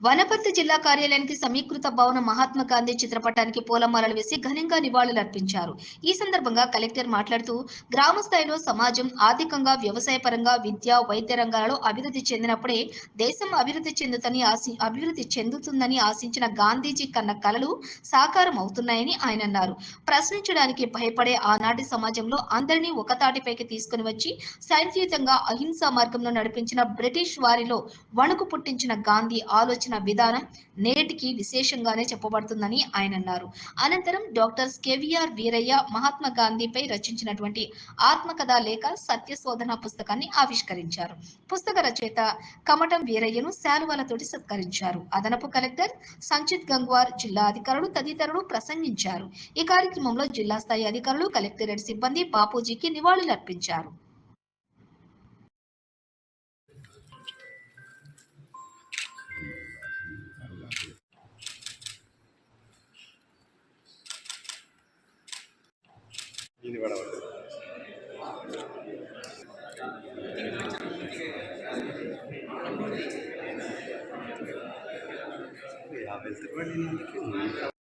వనపర్తి జిల్లా కార్యాలయానికి సమీకృత భవన మహాత్మా గాంధీ చిత్రపటానికి పూలమాలలు వేసి ఘనంగా నివాళులర్పించారు. ఈ సందర్భంగా కలెక్టర్ మాట్లాడుతూ గ్రామ స్థాయిలో సమాజం ఆర్థికంగా, వ్యవసాయపరంగా, విద్య, వైద్య రంగాలలో అభివృద్ధి చెందినప్పుడే దేశం అభివృద్ధి చెందుతుందని ఆశించిన గాంధీజీ కన్న కలలు సాకారం అవుతున్నాయని ఆయన అన్నారు. ప్రశ్నించడానికి భయపడే ఆనాటి సమాజంలో అందరినీ ఒకతాటిపైకి తీసుకుని వచ్చి శాంతియుతంగా అహింసా మార్గంలో నడిపించిన బ్రిటిష్ వారిలో వణుకు పుట్టించిన గాంధీ ఆలోచన విధానం నేటికి విశేషంగానే చెప్పబడుతుందని ఆయన అన్నారు. అనంతరం డాక్టర్ కేవీఆర్ వీరయ్య మహాత్మా గాంధీపై రచించినటువంటి ఆత్మకథా లేఖ సత్యశోధన పుస్తకాన్ని ఆవిష్కరించారు. పుస్తక రచయిత కమటం వీరయ్యను శాలువాలతోటి సత్కరించారు. అదనపు కలెక్టర్ సంచిత్ గంగ్వార్, జిల్లా అధికారులు తదితరులు ప్రసంగించారు. ఈ కార్యక్రమంలో జిల్లా స్థాయి అధికారులు, కలెక్టరేట్ సిబ్బంది బాపూజీకి నివాళులర్పించారు. ఇది పడవద్దు. యాభై